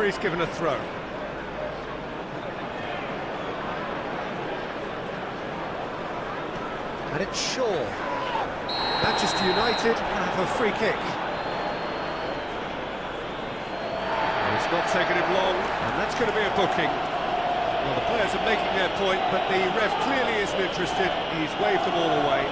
referee's given a throw. And it's Shaw. Manchester United have a free kick. It's not taken him long, and that's going to be a booking. Well, the players are making their point, but the ref clearly isn't interested. He's waved them all away.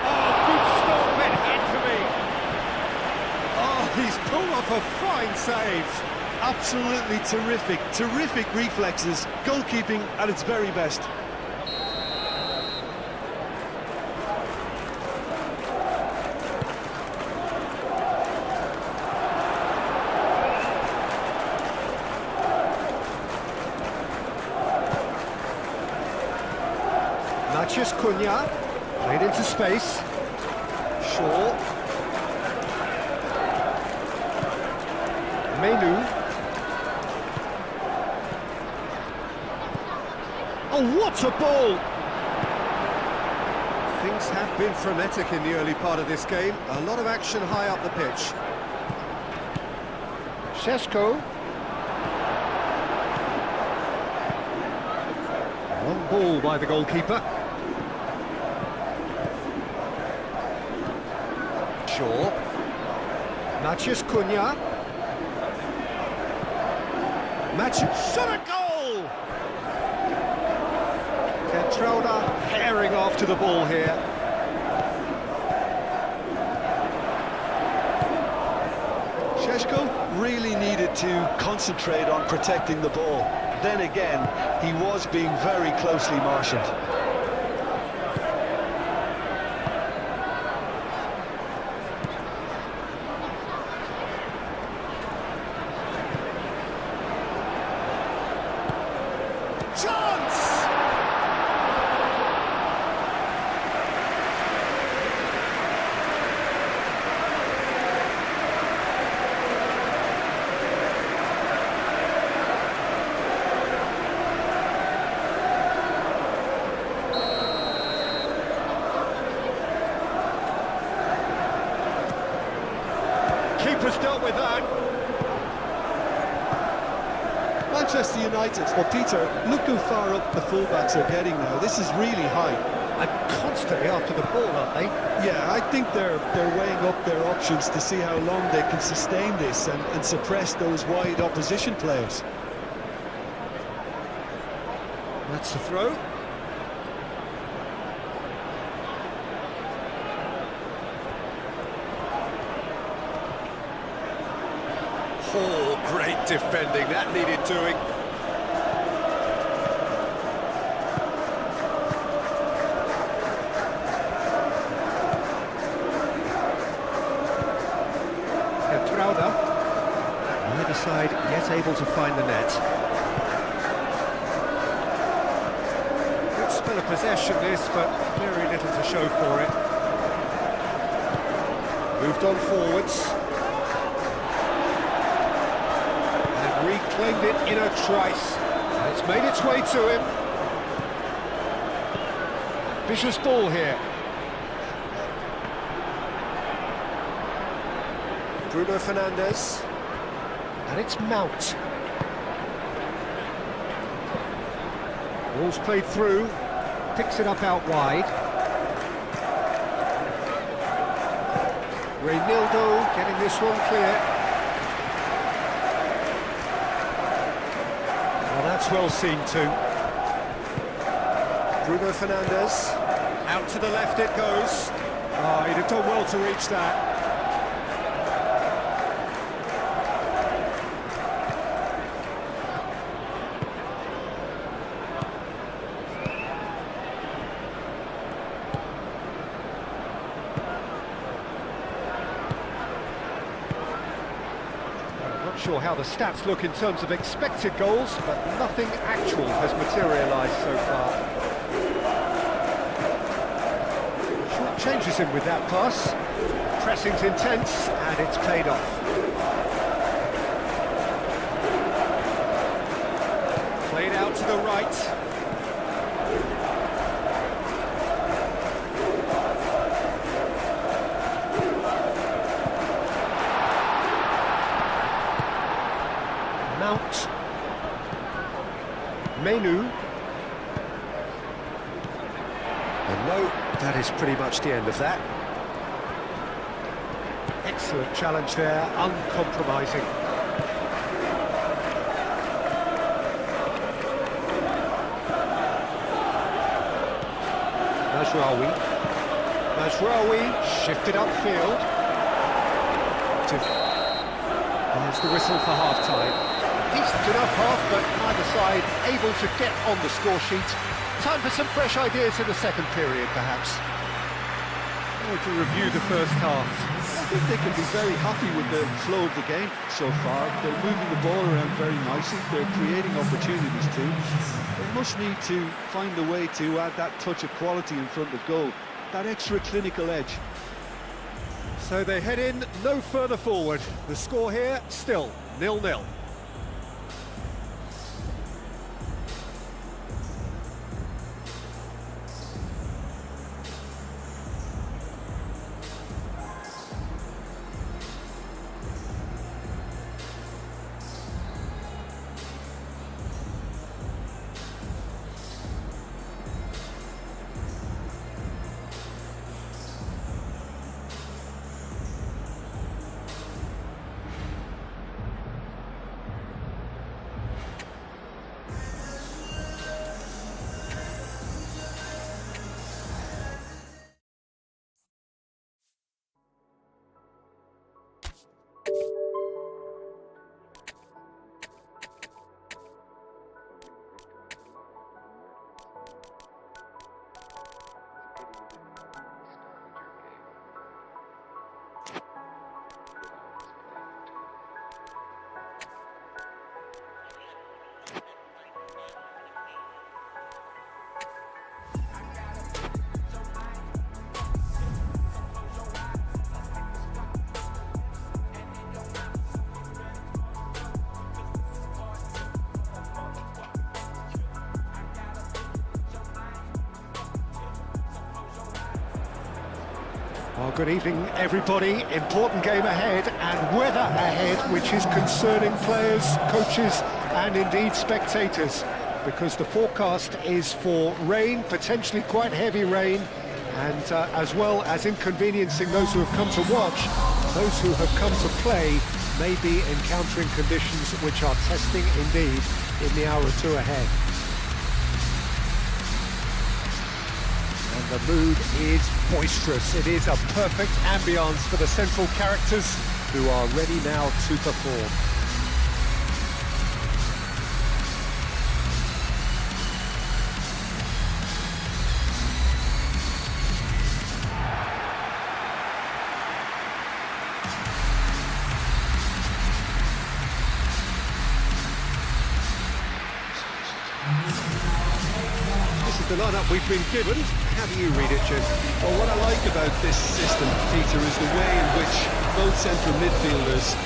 Oh, good stop, it had to be. Oh, he's pulled off a fine save. Absolutely terrific reflexes, goalkeeping at its very best. Matheus Cunha, played into space. Shaw. Menu. Oh, what a ball! Things have been frenetic in the early part of this game. A lot of action high up the pitch. Šeško. Long ball by the goalkeeper. Shaw. Matheus Cunha. Matheus shot a goal! Trauda herring after the ball here. Šeško really needed to concentrate on protecting the ball. Then again, he was being very closely marshalled. Chance! Keeper's dealt with that. Manchester United. Well, Peter, look how far up the fullbacks are getting now. This is really high. And constantly after the ball, aren't they? Yeah, I think they're weighing up their options to see how long they can sustain this and suppress those wide opposition players. That's the throw. Oh, great defending, that needed doing. Trauda, neither side yet able to find the net. Good spell of possession this, but very little to show for it. Moved on forwards. Reclaimed it in a trice. And it's made its way to him. Vicious ball here. Bruno Fernandes. And it's Mount. Ball's played through. Picks it up out wide. Reynildo getting this one clear. That's well seen too. Bruno Fernandes, out to the left it goes. Oh, he'd have done well to reach that. Sure how the stats look in terms of expected goals, but nothing actual has materialised so far. Short changes him with that pass. Pressing's intense, and it's paid off. Played out to the right. Mount. Menu. And no, that is pretty much the end of that. Excellent challenge there, uncompromising. Mazraoui shifted upfield. There's the whistle for half-time. Decent enough half, but neither side able to get on the score sheet. Time for some fresh ideas in the second period, perhaps. Or to review the first half. I think they can be very happy with the flow of the game so far. They're moving the ball around very nicely. They're creating opportunities too. They must need to find a way to add that touch of quality in front of goal, that extra clinical edge. So they head in no further forward. The score here still 0-0. Well, good evening, everybody. Important game ahead and weather ahead, which is concerning players, coaches and indeed spectators, because the forecast is for rain, potentially quite heavy rain, and as well as inconveniencing those who have come to watch, those who have come to play may be encountering conditions which are testing indeed in the hour or two ahead. And the mood is boisterous. It is a perfect ambience for the central characters who are ready now to perform. This is the lineup we've been given. How do you read it, Jim? Well, what I like about this system, Peter, is the way in which both central midfielders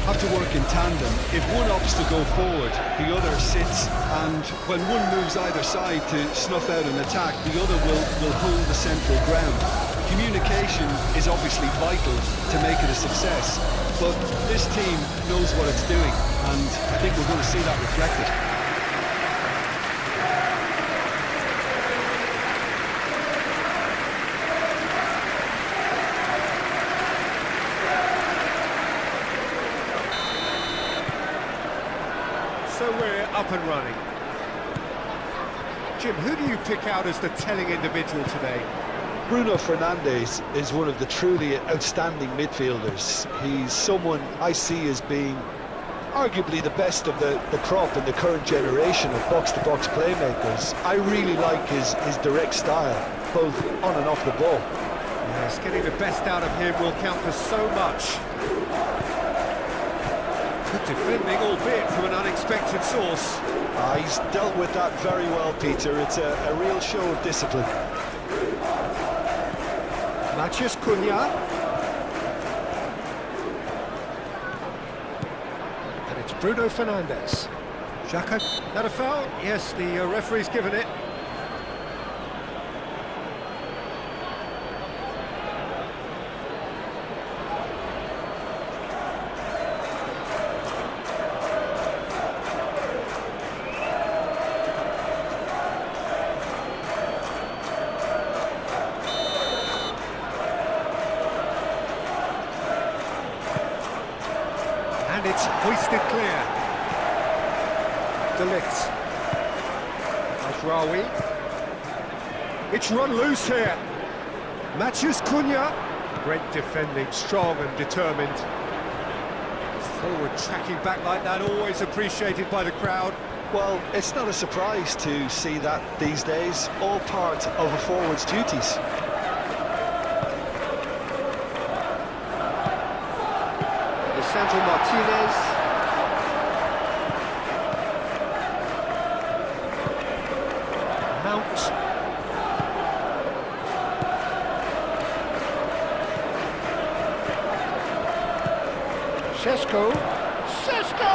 have to work in tandem. If one opts to go forward, the other sits, and when one moves either side to snuff out an attack, the other will hold the central ground. Communication is obviously vital to make it a success, but this team knows what it's doing, and I think we're going to see that reflected. So we're up and running. Jim, who do you pick out as the telling individual today? Bruno Fernandes is one of the truly outstanding midfielders. He's someone I see as being arguably the best of the crop in the current generation of box-to-box playmakers. I really like his direct style, both on and off the ball. Yes, getting the best out of him will count for so much. Good defending, albeit from an unexpected source. He's dealt with that very well, Peter. It's a real show of discipline. Matheus Cunha. And it's Bruno Fernandes. Xhaka, that a foul? Yes, the referee's given it. And it's hoisted clear. De Ligt. Ashrawi. It's run loose here. Matthews Cunha. Great defending, strong and determined. Forward tracking back like that, always appreciated by the crowd. Well, it's not a surprise to see that these days, all part of a forward's duties. Sandro Martinez. Mount. Šeško. Šeško!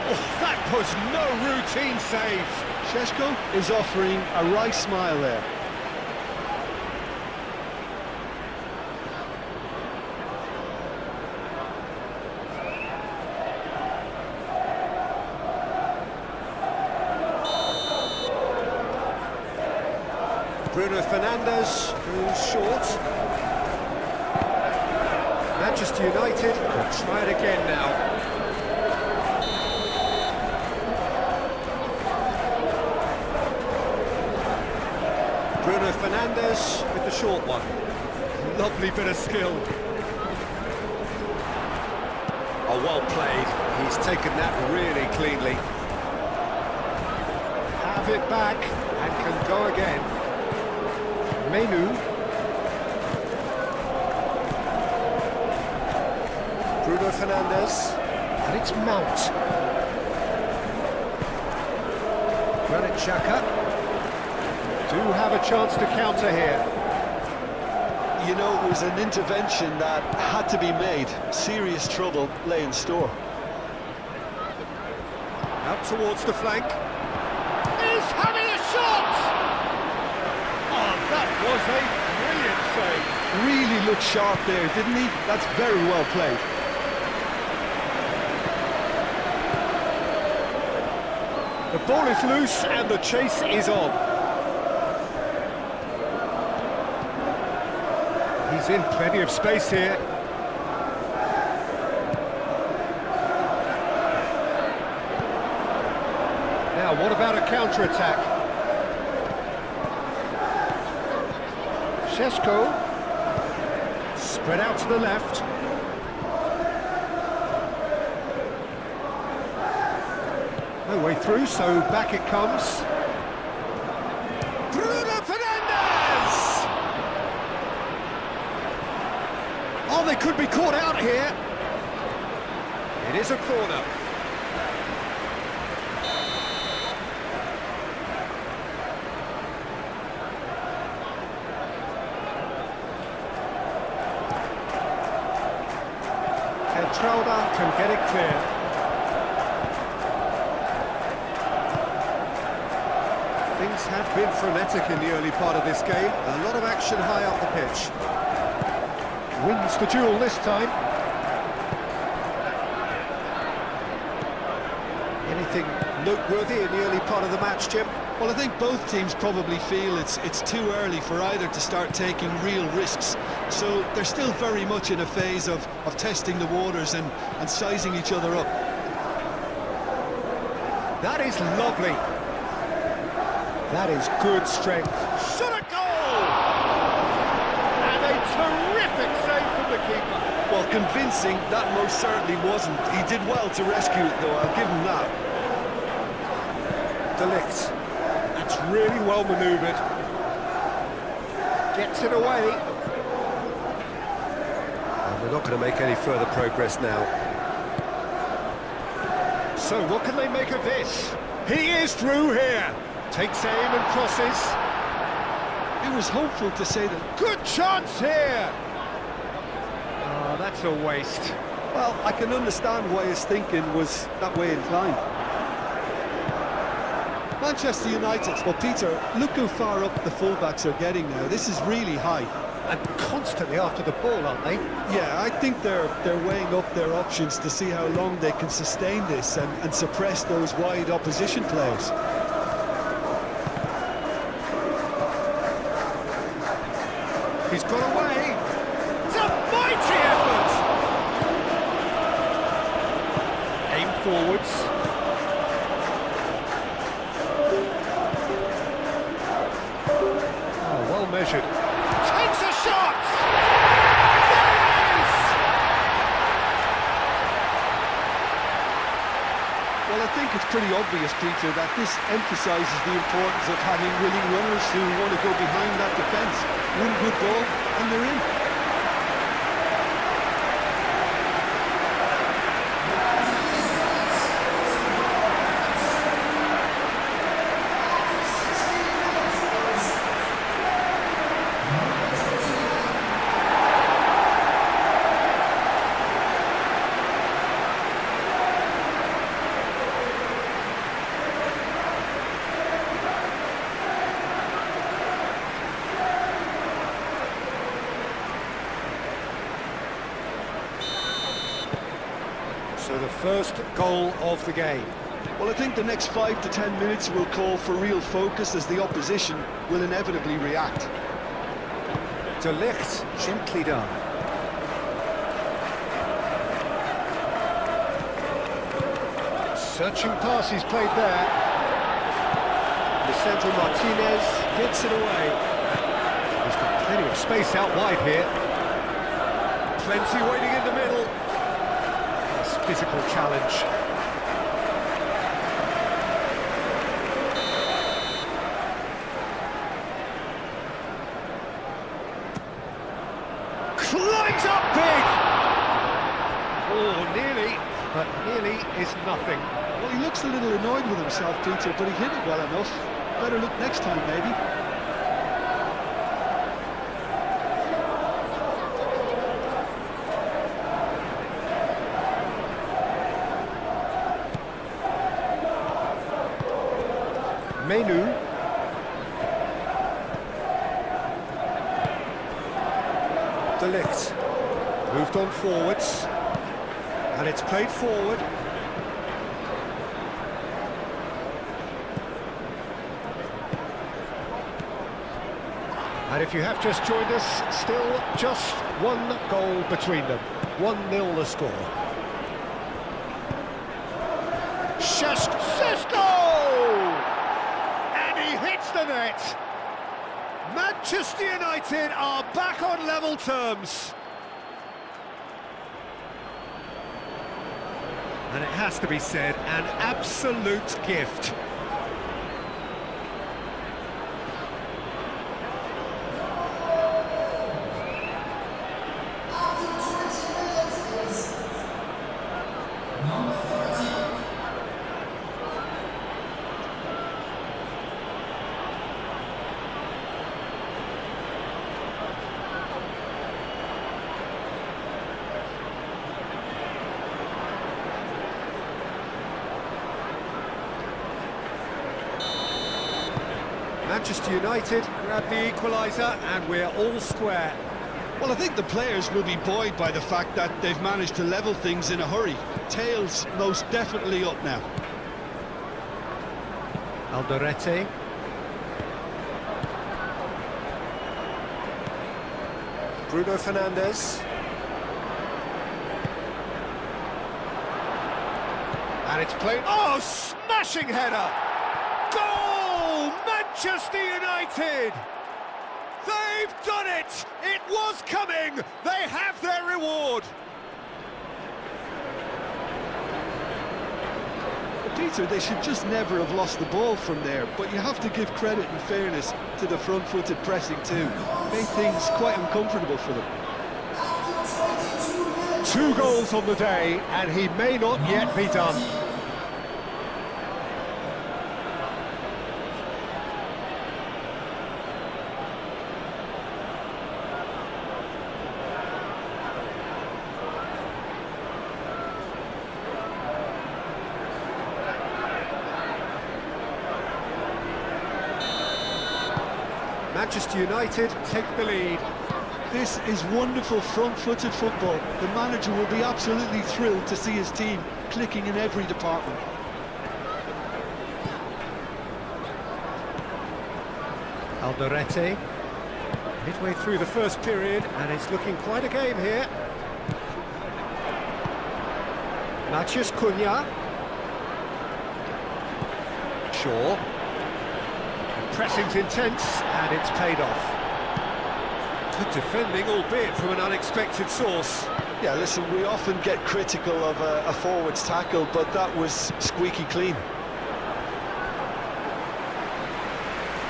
Oh, that was no routine save. Šeško is offering a wry smile there. Bruno Fernandes, who's short. Manchester United can try it again now. Bruno Fernandes with the short one. Lovely bit of skill. Oh, well played. He's taken that really cleanly. Have it back and can go again. Menu. Bruno Fernandes. And it's Mount. Granit Xhaka. Do have a chance to counter here. You know, it was an intervention that had to be made. Serious trouble lay in store. Out towards the flank. He's having a shot! Oh, that was a brilliant save. Really looked sharp there, didn't he? That's very well played. The ball is loose and the chase is on. He's in plenty of space here. Now, what about a counter-attack? Šeško. Spread out to the left. No way through, so back it comes. Bruno Fernandes! Oh, they could be caught out here. It is a corner. Trauda can get it clear. Things have been frenetic in the early part of this game. A lot of action high up the pitch. Wins the duel this time. Anything noteworthy in the early part of the match, Jim? Well, I think both teams probably feel it's too early for either to start taking real risks. So they're still very much in a phase of testing the waters and sizing each other up. That is lovely. That is good strength. Shot a goal! And a terrific save from the keeper. Well, convincing, that most certainly wasn't. He did well to rescue it, though, I'll give him that. De Ligt. That's really well manoeuvred. Gets it away. And we're not going to make any further progress now. So what can they make of this? He is through here. Takes aim and crosses. It was hopeful to say that. Good chance here. Oh, that's a waste. Well, I can understand why his thinking was that way inclined. Manchester United. Well, Peter, look how far up the fullbacks are getting now. This is really high. And constantly after the ball, aren't they? Yeah, I think they're weighing up their options to see how long they can sustain this and suppress those wide opposition players. He's got away. It's a mighty effort. Aim forwards. Oh, well measured. Takes a shot. There it is! Well, I think it's pretty obvious, Peter, that this emphasises the importance of having willing runners who want to go behind that defence. One good ball, and they're in. So the first goal of the game. Well, I think the next 5 to 10 minutes will call for real focus as the opposition will inevitably react. De Ligt, gently done. Searching pass he's played there. Lisandro Martinez gets it away. He's got plenty of space out wide here. Plenty waiting in the middle. Physical challenge. Climbs up big! Oh, nearly, but nearly is nothing. Well, he looks a little annoyed with himself, Peter, but he hit it well enough. Better look next time, maybe. Menu. De Ligt. Moved on forwards. And it's played forward. And if you have just joined us, still just one goal between them. 1-0 the score. Šeško! Hits the net. Manchester United are back on level terms. And it has to be said, an absolute gift. Manchester United grab the equaliser and we're all square. Well, I think the players will be buoyed by the fact that they've managed to level things in a hurry. Tails most definitely up now. Alderete. Bruno Fernandes. And it's played... Oh, smashing header! Goal! Manchester United! They've done it! It was coming! They have their reward! Peter, they should just never have lost the ball from there, but you have to give credit and fairness to the front-footed pressing too. Made things quite uncomfortable for them. 2 goals on the day, and he may not yet be done. Manchester United take the lead. This is wonderful front-footed football. The manager will be absolutely thrilled to see his team clicking in every department. Alderete, midway through the first period, and it's looking quite a game here. Matheus Cunha. Shaw. And pressing's intense, and it's paid off. Good defending, albeit from an unexpected source. Yeah, listen, we often get critical of a forward's tackle, but that was squeaky clean.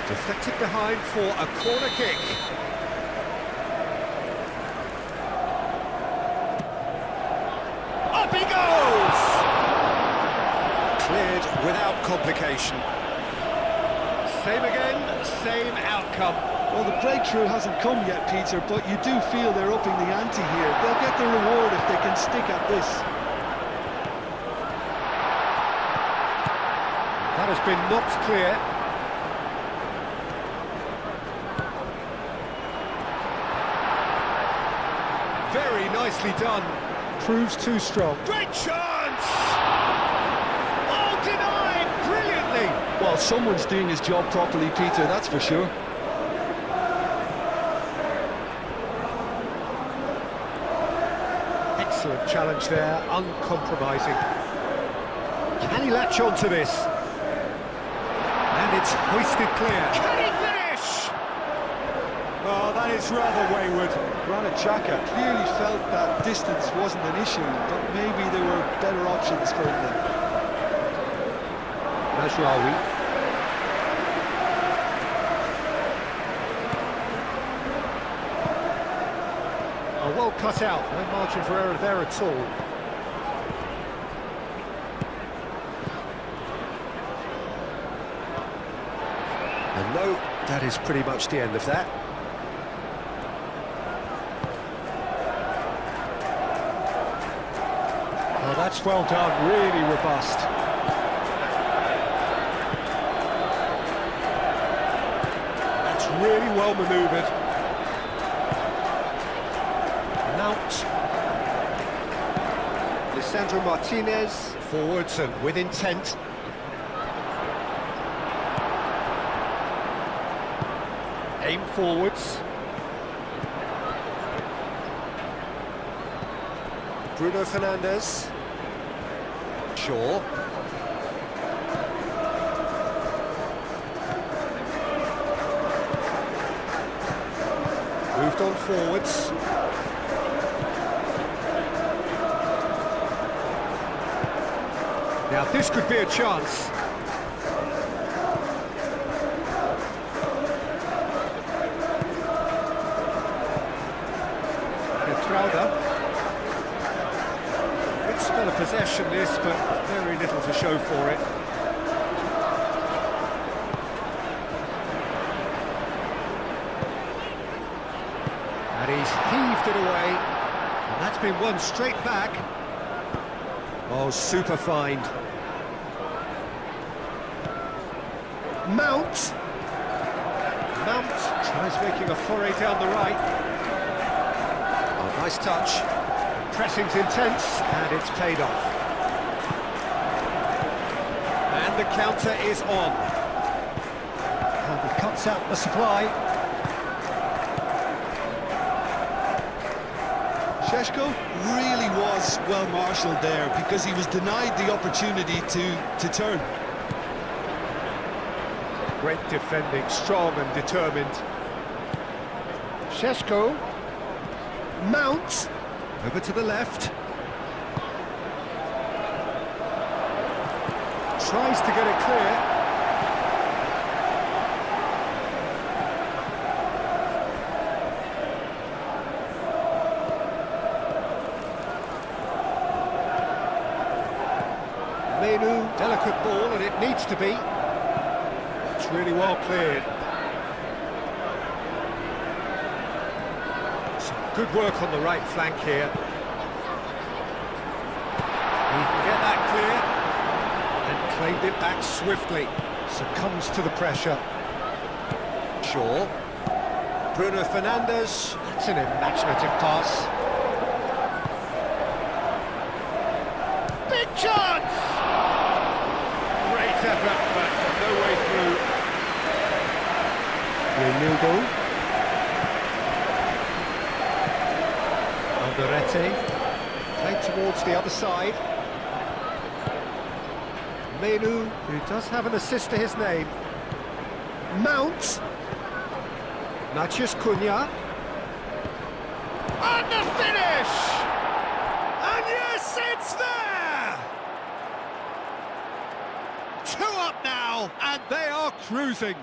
Deflected behind for a corner kick. Up he goes! Cleared without complication. Same again, same outcome. Well, the breakthrough hasn't come yet, Peter, but you do feel they're upping the ante here. They'll get the reward if they can stick at this. That has been knocked clear. Very nicely done. Proves too strong. Great chance! Oh, denied brilliantly! Well, someone's doing his job properly, Peter, that's for sure. Excellent challenge there, uncompromising. Can he latch on to this? And it's hoisted clear. Can he finish? Oh, that is rather wayward. Granit Xhaka clearly felt that distance wasn't an issue, but maybe there were better options for him then. Mazraoui. Well cut out, no margin for error there at all. And no, that is pretty much the end of that. Oh, that's well done, really robust. That's really well manoeuvred. Lisandro Martinez, forwards and with intent. Aim forwards. Bruno Fernandes. Shaw. Moved on forwards. Now this could be a chance. Trauda. Good spell of possession this, but very little to show for it. And he's heaved it away. And that's been won straight back. Oh, super find. Mount tries making a foray down the right. Oh, nice touch. Pressing's intense, and it's paid off. And the counter is on. And he cuts out the supply. Šeško really was well marshalled there because he was denied the opportunity to turn. Great defending, strong and determined. Šeško, Mount, over to the left. Tries to get it clear. Menu, delicate ball, and it needs to be. It's really well cleared. Some good work on the right flank here. He can get that clear and claimed it back swiftly. Succumbs to the pressure. Shaw. Bruno Fernandes. It's an imaginative pass. Big chance! Great effort, but no way through. Ronaldo. Alderete. Played towards the other side. Menu, who does have an assist to his name. Mount. Matheus Cunha. And the finish! And yes, it's there! 2 up now, and they are cruising.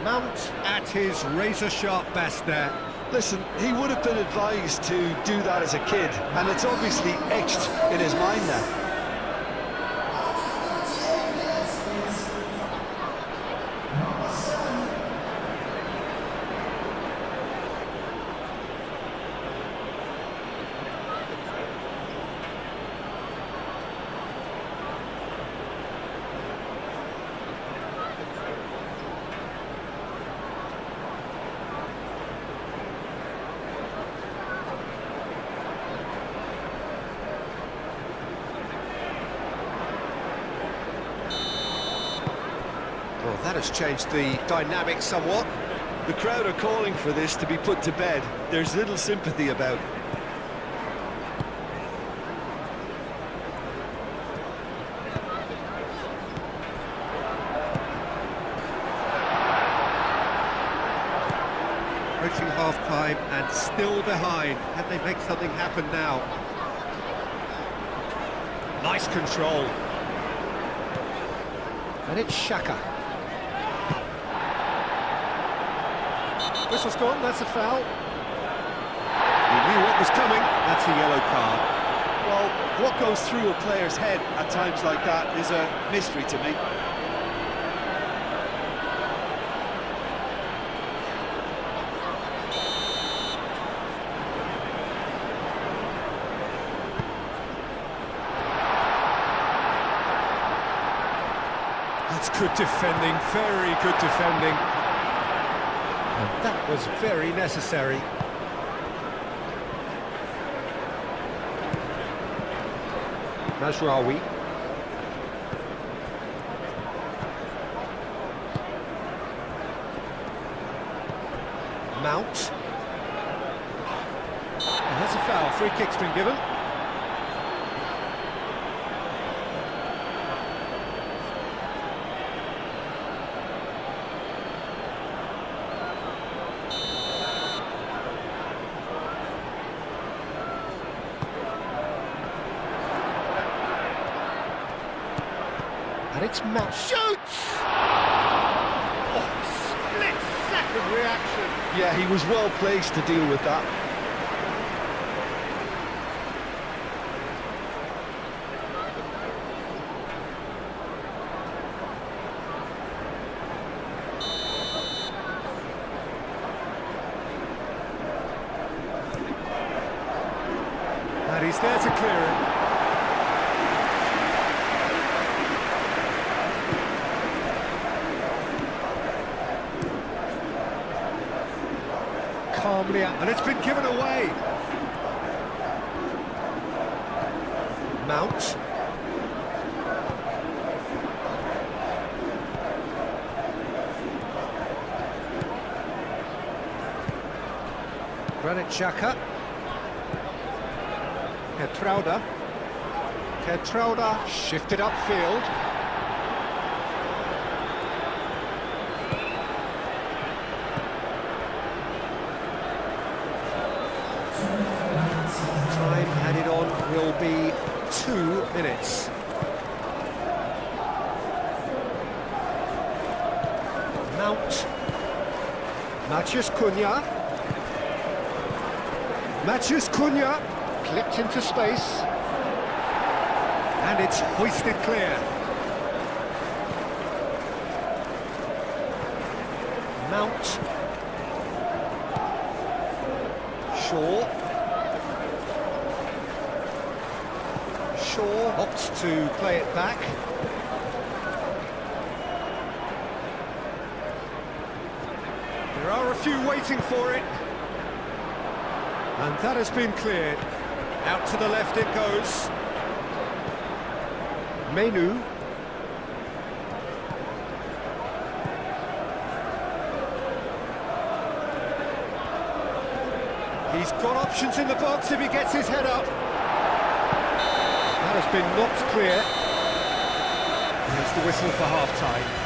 Mount at his razor-sharp best there. Listen, he would have been advised to do that as a kid, and it's obviously etched in his mind now. Well, that has changed the dynamic somewhat. The crowd are calling for this to be put to bed. There's little sympathy about. Approaching half-time and still behind. Can they make something happen now? Nice control. And it's Xhaka. Whistle's gone, that's a foul. He knew what was coming, that's a yellow card. Well, what goes through a player's head at times like that is a mystery to me. That's good defending, very good defending. And that was very necessary. Mazraoui. Mount. And that's a foul, free kick's been given. And it's Mount. Shoots! Oh, split-second reaction. Yeah, he was well placed to deal with that. And he's there to clear it. Calmly up, and it's been given away. Mount. Granit Xhaka. Geertruida shifted upfield. Time added on will be 2 minutes. Mount. Matheus Cunha. Matheus Cunha clipped into space. And it's hoisted clear. Mount. Shaw. Shaw opts to play it back. There are a few waiting for it. And that has been cleared. Out to the left it goes. Menu. He's got options in the box if he gets his head up. That has been knocked clear. Here's the whistle for half-time.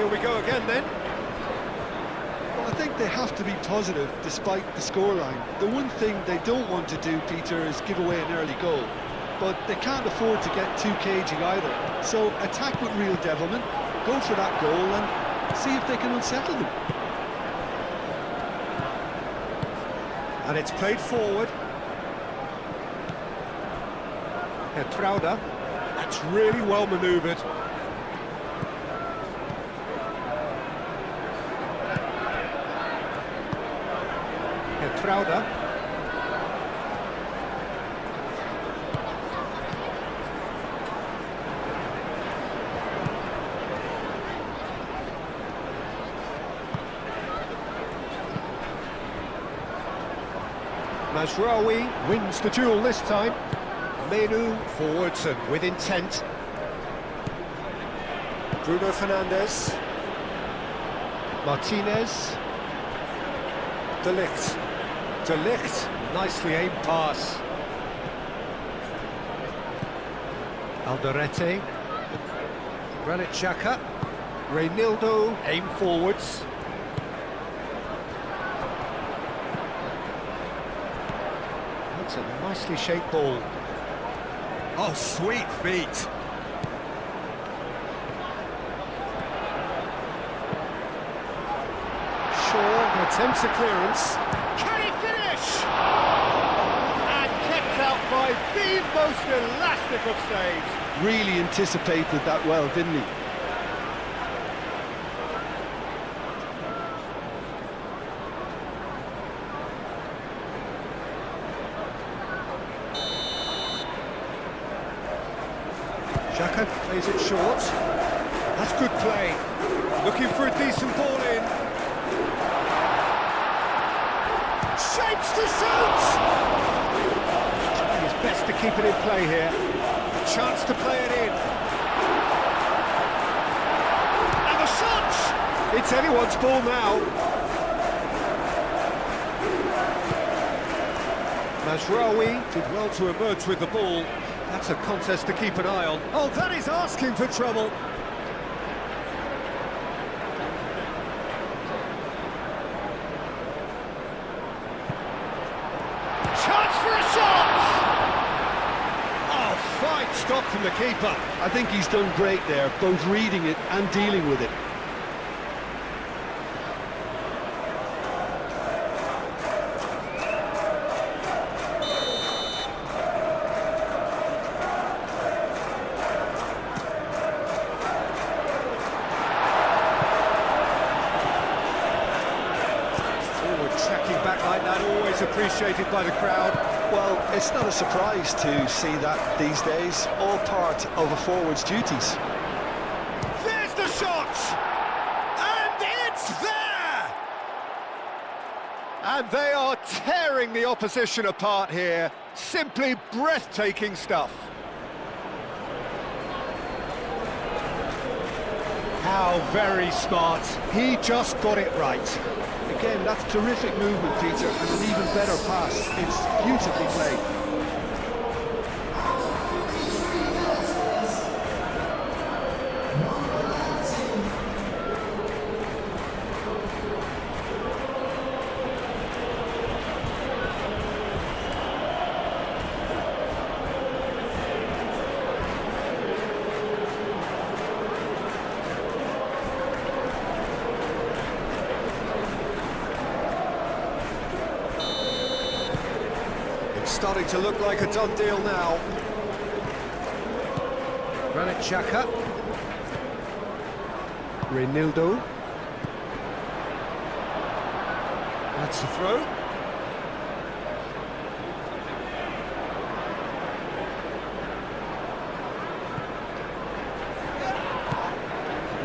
here we go again then. Well, I think they have to be positive despite the scoreline. The one thing they don't want to do, Peter, is give away an early goal. But they can't afford to get too cagey either. So attack with real devilment, go for that goal and see if they can unsettle them. And it's played forward. Trauda. That's really well manoeuvred. Trauda. Mazraoui wins the duel this time. Menu forwards and with intent. Bruno Fernandes. Martinez. De Ligt. De Ligt, nicely aimed pass. Alderete. Granit Xhaka. Reinildo, aim forwards. That's a nicely shaped ball. Oh, sweet feet. Shaw attempts a clearance. Can he finish? And kept out by the most elastic of saves. Really anticipated that well, didn't he? Xhaka plays it short. That's good play. Looking for a decent ball in. Shapes to shoot! Trying his best to keep it in play here. A chance to play it in. And the shot! It's anyone's ball now. Mazraoui did well to emerge with the ball. That's a contest to keep an eye on. Oh, that is asking for trouble. Chance for a shot! Oh, fine stop from the keeper. I think he's done great there, both reading it and dealing with it. Tracking back like that, always appreciated by the crowd. Well, it's not a surprise to see that these days, all part of a forward's duties. There's the shot! And it's there! And they are tearing the opposition apart here. Simply breathtaking stuff. How very smart. He just got it right. Again, that's terrific movement, Peter, and an even better pass. It's beautifully played. Starting to look like a done deal now. Granit Xhaka. Reinildo. That's the throw.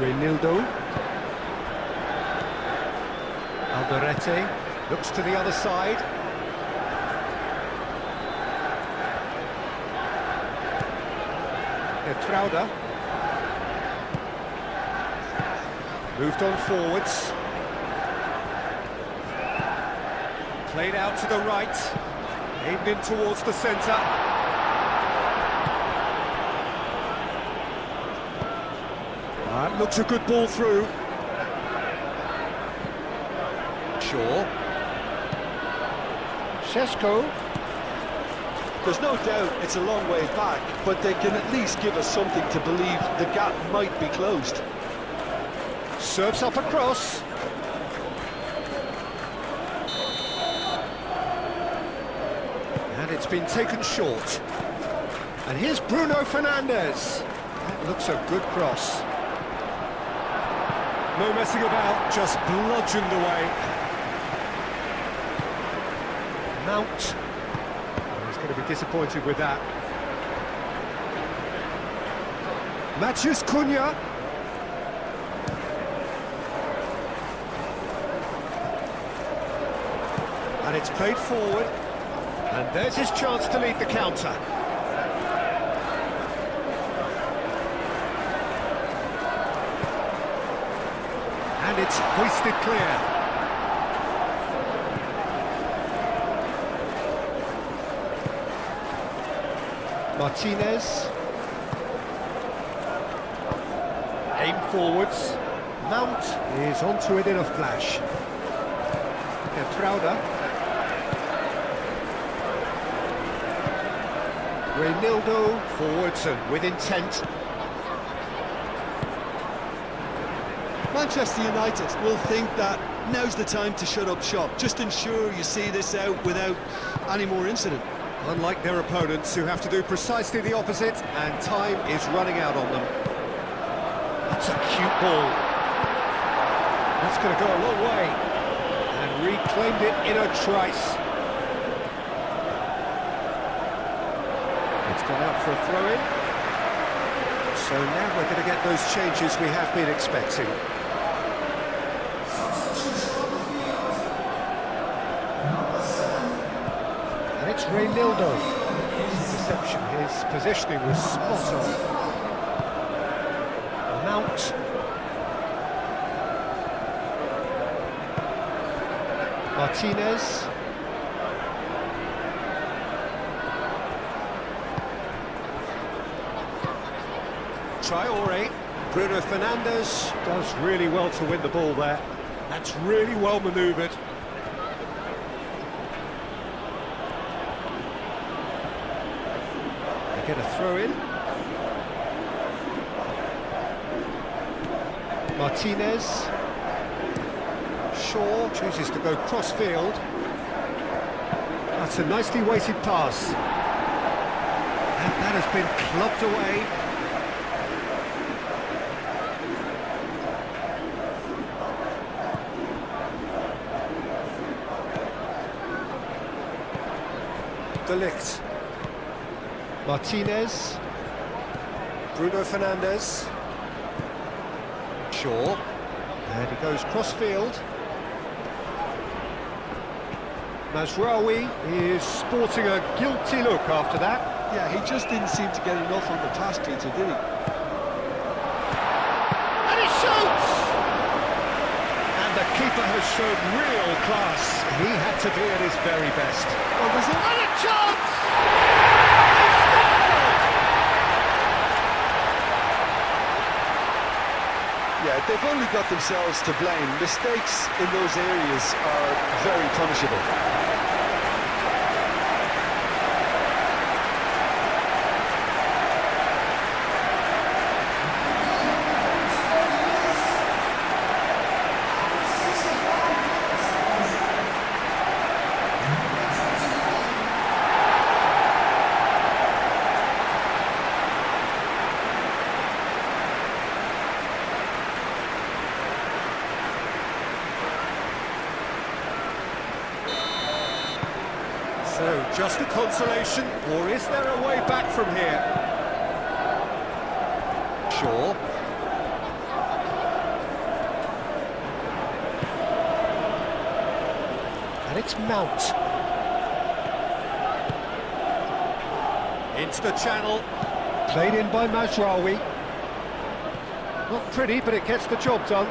Reinildo. Alderete looks to the other side. Trauda. Moved on forwards. Played out to the right. Aimed in towards the centre. That looks a good ball through. Shaw. Šeško. There's no doubt it's a long way back, but they can at least give us something to believe the gap might be closed. Serves up across. And it's been taken short. And here's Bruno Fernandes. That looks a good cross. No messing about, just bludgeoned away. Mount. Oh, he's going to be disappointed with that. Matheus Cunha. And it's played forward. And there's his chance to lead the counter. And it's hoisted clear. Martinez. Aim forwards. Mount is onto it in a flash. Trauda. Reinildo forwards and with intent. Manchester United will think that now's the time to shut up shop. Just ensure you see this out without any more incident. Unlike their opponents who have to do precisely the opposite, and time is running out on them. That's a cute ball. That's going to go a long way. And reclaimed it in a trice. It's gone out for a throw-in. So now we're going to get those changes we have been expecting. And it's Reinildo. His reception, his positioning was spot on. Mount. Martinez. Traore. Bruno Fernandes does really well to win the ball there. That's really well manoeuvred. They get a throw in. Martinez. Shaw chooses to go cross-field. That's a nicely weighted pass. And that has been clubbed away. Delict. Martinez. Bruno Fernandes. Shaw. And he goes cross-field. Mazraoui is sporting a guilty look after that. Yeah, he just didn't seem to get enough on the pass, Peter, did he? And he shoots! And the keeper has shown real class. He had to be at his very best. Oh, there's a chance! He scored! Yeah, they've only got themselves to blame. Mistakes in those areas are very punishable. So, just a consolation, or is there a way back from here? Shaw. And it's Mount. Into the channel. Played in by Mazraoui. Not pretty, but it gets the job done.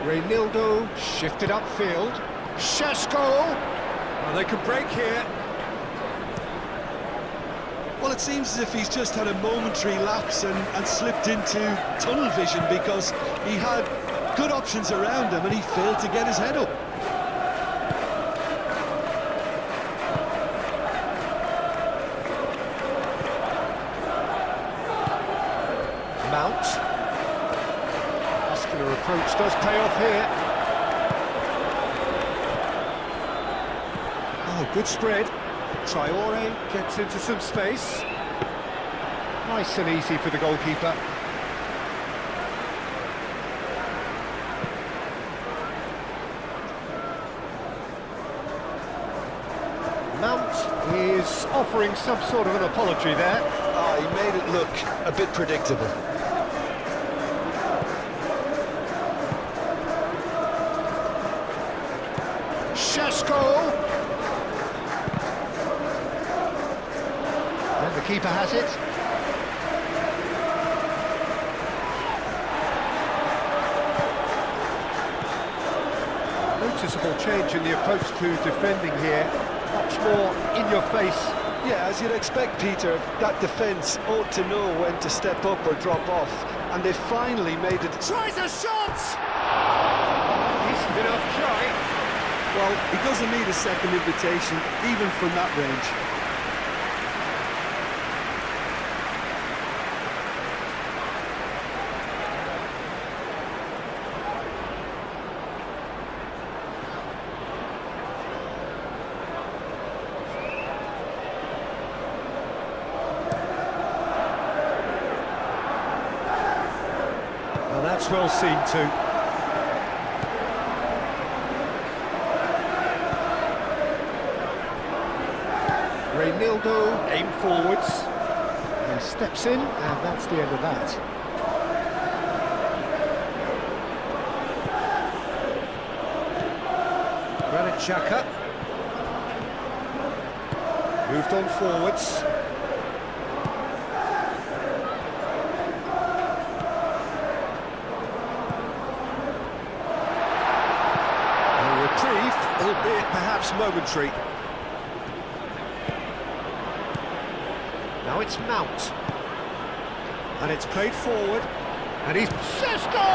Reinildo shifted upfield. Šeško! Well, they can break here. Well, it seems as if he's just had a momentary lapse and slipped into tunnel vision, because he had good options around him and he failed to get his head up. Mount. Muscular approach does pay off here. Oh, good spread. Traore gets into some space. Nice and easy for the goalkeeper. Mount is offering some sort of an apology there. He made it look a bit predictable. Shesko! And the keeper has it. Noticeable change in the approach to defending here. Much more in your face. Yeah, as you'd expect, Peter, that defence ought to know when to step up or drop off, and they finally made it. Tries a shot! Decent enough try. Well, he doesn't need a second invitation, even from that range. Well, that's well seen too. Reynildo aim forwards. He steps in, and that's the end of that. Granit Xhaka moved on forwards. A reprieve, albeit perhaps momentary. Now it's Mount, and it's played forward, and he's Shesko!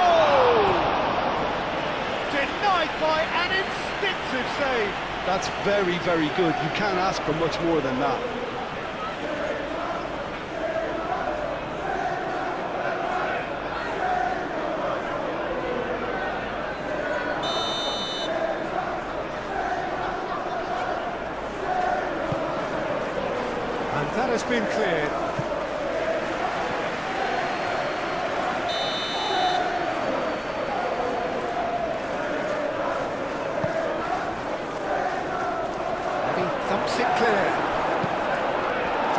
Denied by an instinctive save. That's very, very good. You can't ask for much more than that. And that has been cleared. And he thumps it clear.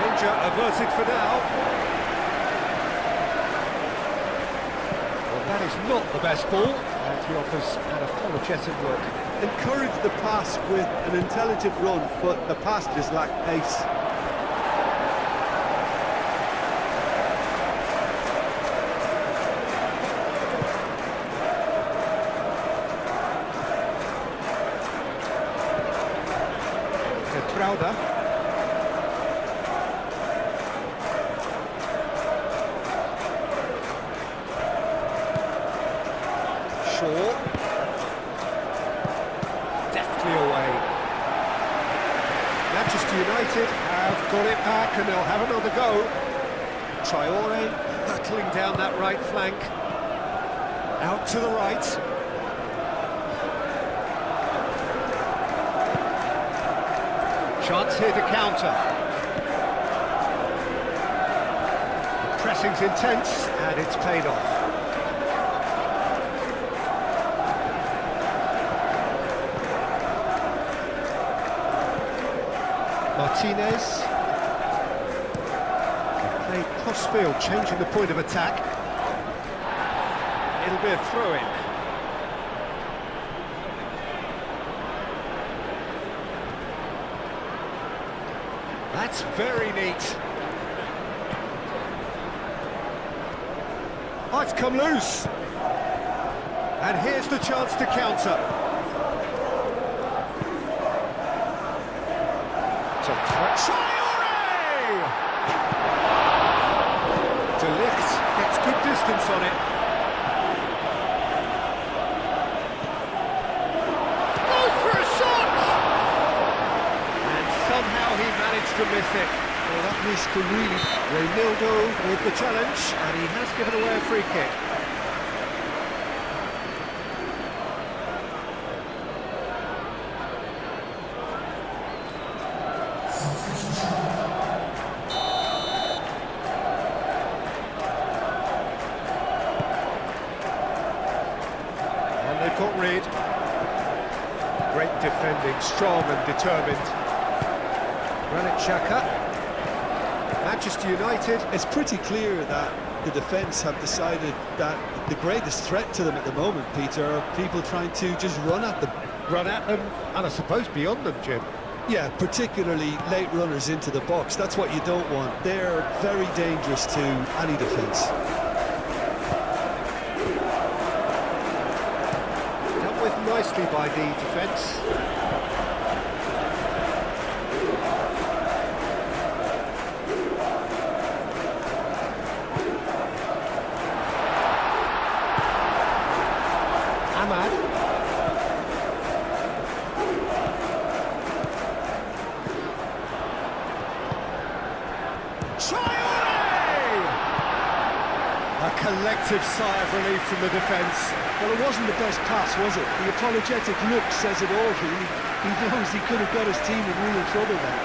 Danger averted for now. Well, that is not the best ball, and he offers an apologetic look. Encourage the pass with an intelligent run, but the pass just lacked pace. Trauda. Shaw. Deftly away. Manchester United have got it back, and they'll have another go. Traore battling down that right flank. Out to the right. Chance here to counter. The pressing's intense, and it's paid off. Martinez. Played cross-field, changing the point of attack. It'll be a throw-in. That's very neat. Oh, it's come loose. And here's the chance to counter. So Traore! on it. Goes for a shot! And somehow he managed to miss it. Well, that miss could really... Reynildo with the challenge, and he has given away a free kick. And they've got rid. Great defending, strong and determined. Granit Xhaka. Manchester United. It's pretty clear that the defence have decided that the greatest threat to them at the moment, Peter, are people trying to just run at them. Run at them, and I suppose beyond them, Jim. Yeah, particularly late runners into the box. That's what you don't want. They're very dangerous to any defence. Dealt with nicely by the defence. Ahmad. A collective sigh of relief from the defence. Well, it wasn't the best pass, was it? The apologetic look says it all, really. He knows he could have got his team in real trouble then.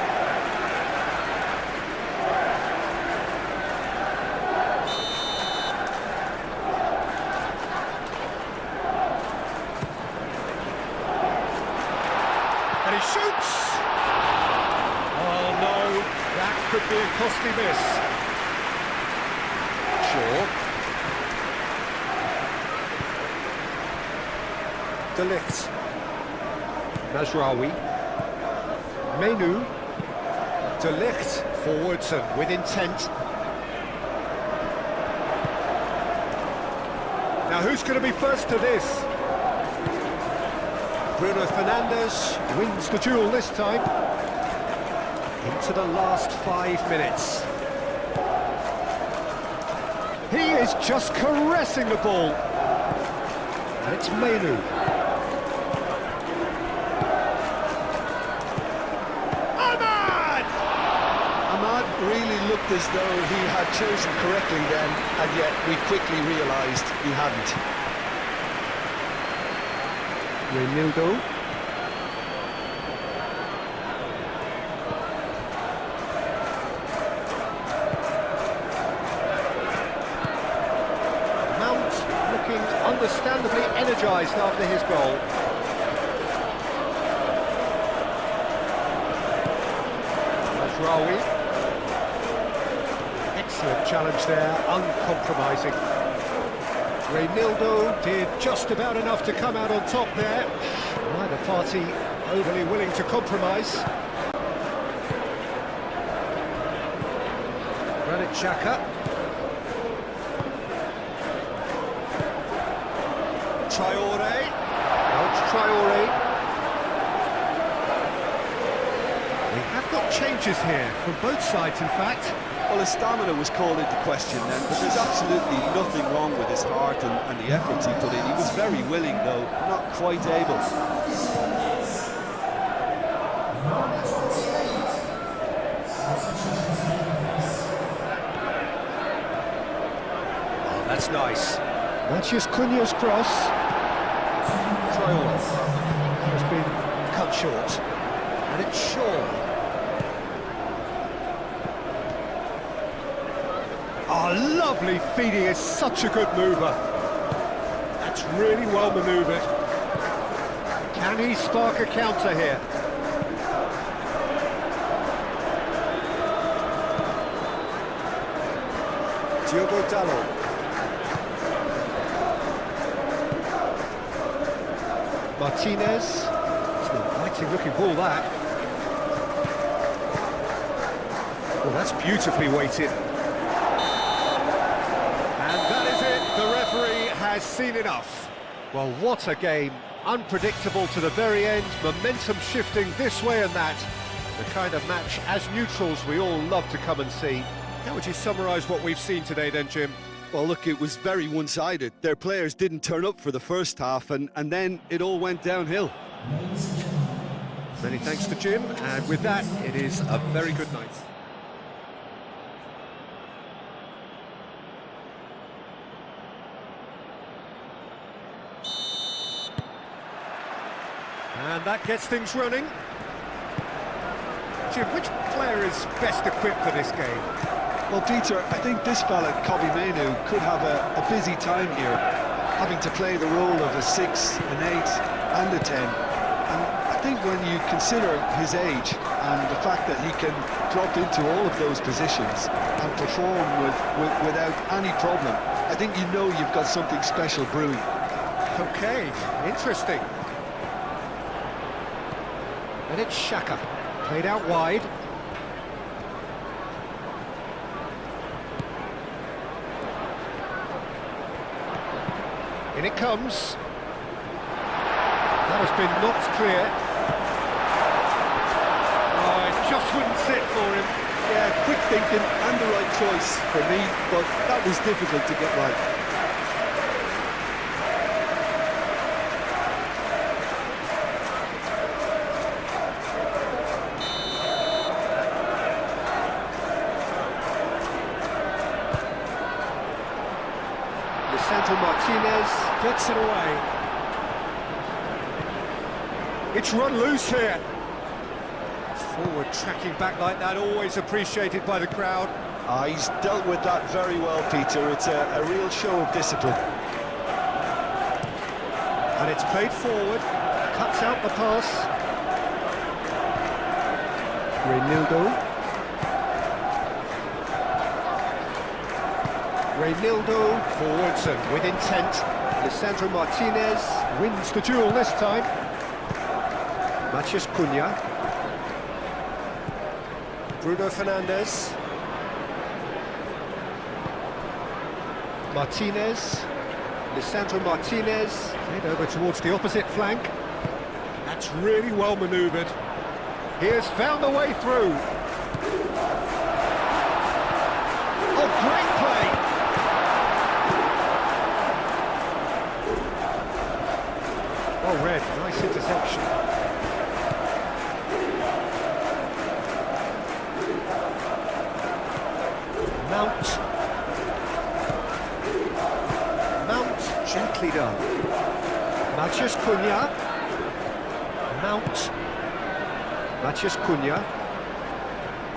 And he shoots! Oh no, that could be a costly miss. Sure. De Ligt. Mazraoui. Menu. De Ligt forwards and with intent. Now who's going to be first to this? Bruno Fernandes wins the duel this time. Into the last 5 minutes. He is just caressing the ball. And it's Menu. Ahmad really looked as though he had chosen correctly then, and yet we quickly realised he hadn't. Reynildo. Mount looking understandably energised after his goal. Mazraoui. Excellent challenge there, uncompromising. Reynildo did just about enough to come out on top there. Neither party overly willing to compromise. Granit Xhaka. Traore. Now it's Traore. We have got changes here from both sides, in fact. Well, his stamina was called into question then, but there's absolutely nothing wrong with his heart and the efforts he put in. He was very willing, though, not quite able. Oh, that's nice. Mathias Cunha's cross. Traore has been cut short. And it's Shaw. Oh, lovely feeding, is such a good mover. That's really well manoeuvred. Can he spark a counter here? Diogo Dalot. Martinez. It's an inviting looking ball, that. Well, that's beautifully weighted. The referee has seen enough. Well, what a game. Unpredictable to the very end, momentum shifting this way and that. The kind of match, as neutrals, we all love to come and see. How would you summarise what we've seen today then, Jim? Well, look, it was very one-sided. Their players didn't turn up for the first half, and then it all went downhill. Many thanks to Jim, and with that, it is a very good night. And that gets things running. Jim, which player is best equipped for this game? Well, Peter, I think this fella, Kobbie Mainoo, could have a busy time here, having to play the role of a 6, an 8 and a 10. And I think when you consider his age and the fact that he can drop into all of those positions and perform without any problem, I think you know you've got something special brewing. Okay, interesting. And it's Xhaka, played out wide. In it comes. That has been knocked clear. Oh, it just wouldn't sit for him. Yeah, quick thinking and the right choice for me, but that was difficult to get right. Martinez gets it away. It's run loose here. Forward tracking back like that, always appreciated by the crowd. He's dealt with that very well, Peter. It's a real show of discipline. And it's played forward, cuts out the pass. Reynildo forwards and with intent. Lisandro Martinez wins the duel this time. Matheus Cunha. Bruno Fernandes. Martinez. Lisandro Martinez. Played over towards the opposite flank. That's really well manoeuvred. He has found a way through. Oh, great play! Well read, nice interception. Mount, gently done. Matheus Cunha. Mount. Matheus Cunha.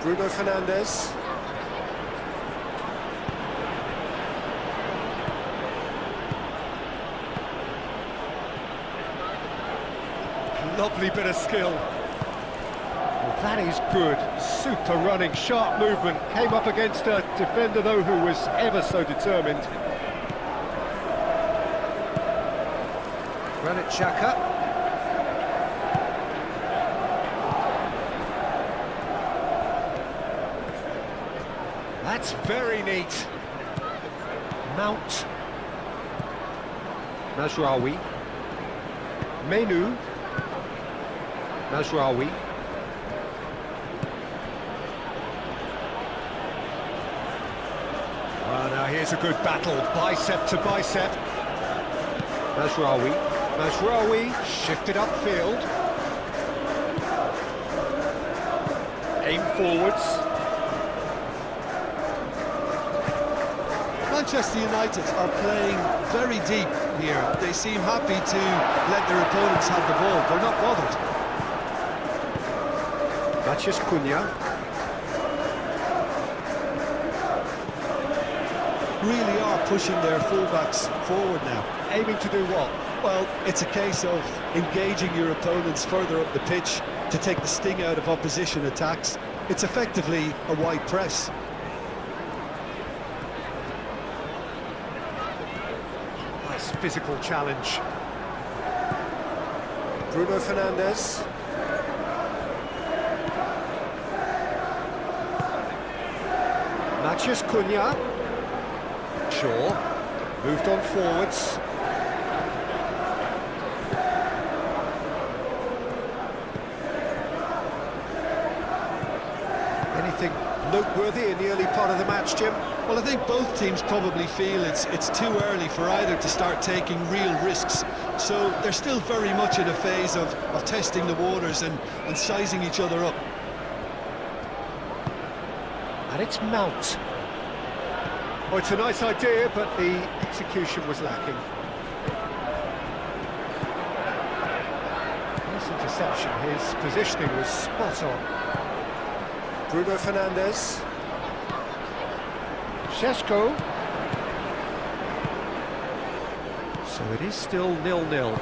Bruno Fernandes. Lovely bit of skill. Well, that is good. Super running, sharp movement. Came up against a defender, though, who was ever so determined. Granit Xhaka. That's very neat. Mount. Mazraoui. Mainoo. Mazraoui. Now here's a good battle, bicep to bicep. Mazraoui. Mazraoui shifted upfield. Aim forwards. Manchester United are playing very deep here. They seem happy to let their opponents have the ball. They're not bothered. Matheus Cunha. Really are pushing their fullbacks forward now. Aiming to do what? Well, it's a case of engaging your opponents further up the pitch to take the sting out of opposition attacks. It's effectively a wide press. Nice physical challenge. Bruno Fernandes. Matheus Cunha. Shaw. Moved on forwards. Anything noteworthy in the early part of the match, Jim? Well, I think both teams probably feel it's too early for either to start taking real risks. So they're still very much in a phase of testing the waters and sizing each other up. And it's Mount. Oh, it's a nice idea, but the execution was lacking. Nice interception. His positioning was spot on. Bruno Fernandes. Šeško. So it is still 0-0.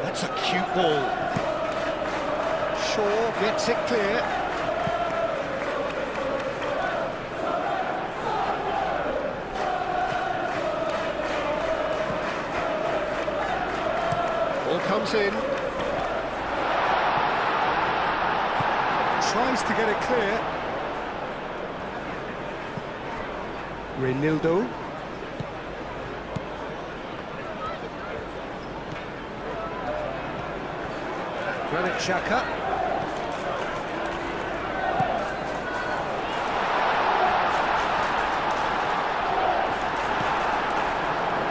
That's a cute ball. Shaw gets it clear. Ball comes in. Tries to get it clear. Reinildo. Granit Xhaka.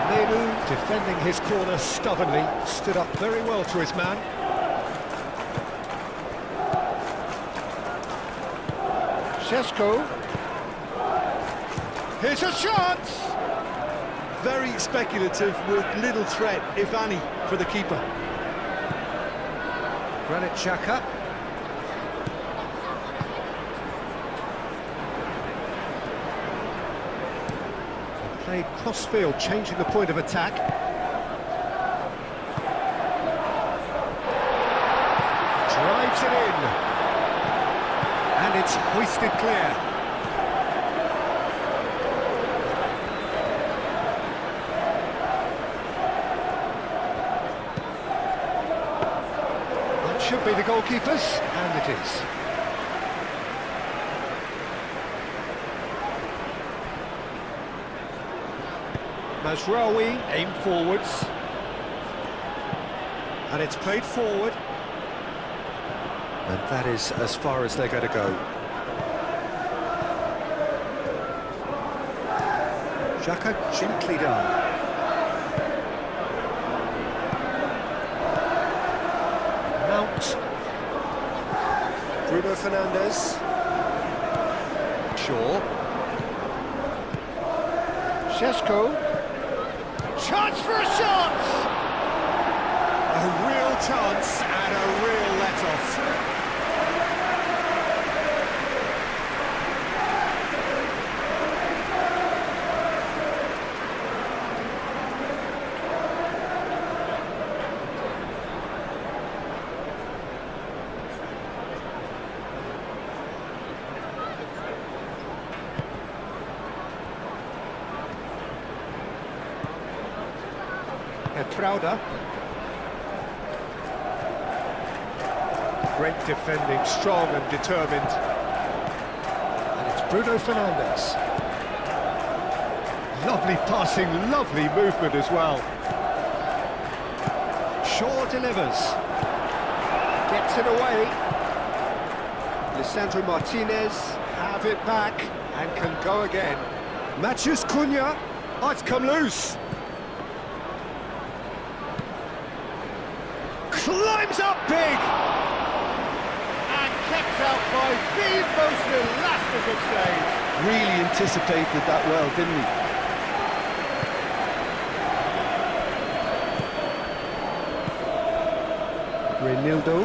Menu defending his corner stubbornly, stood up very well to his man. Šeško. Here's a shot! Very speculative with little threat, if any, for the keeper. Granit Xhaka. Played cross-field, changing the point of attack. Drives it in. And it's hoisted clear. Should be the goalkeepers, and it is. Mazraoui aimed forwards, and it's played forward, and that is as far as they're going to go. Xhaka gently done. Bruno Fernandes. Shaw. Šeško. Chance for a shot! A real chance and a real let-off. Trauda. Great defending, strong and determined. And it's Bruno Fernandes. Lovely passing, lovely movement as well. Shaw delivers. Gets it away. Lisandro Martinez have it back and can go again. Matheus Cunha. Oh, it's come loose. Climbs up big and kept out by the most elastic of saves. Really anticipated that well, didn't he? Reinildo.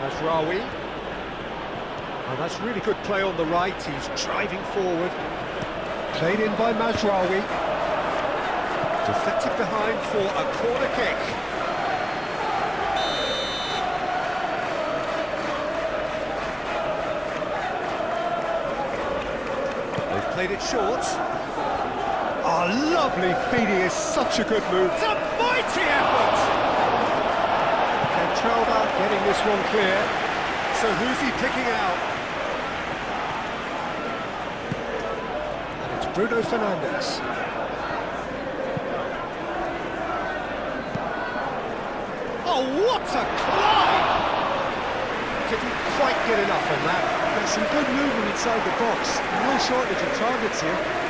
Mazraoui. Oh, that's really good play on the right. He's driving forward. Played in by Mazraoui. Deflected behind for a corner kick. They've played it short. Oh, lovely feeding is such a good move. It's a mighty effort! Petrova getting this one clear. So who's he picking out? And it's Bruno Fernandes. Oh, what a climb! Didn't quite get enough on that. There's some good movement inside the box. No shortage of targets here.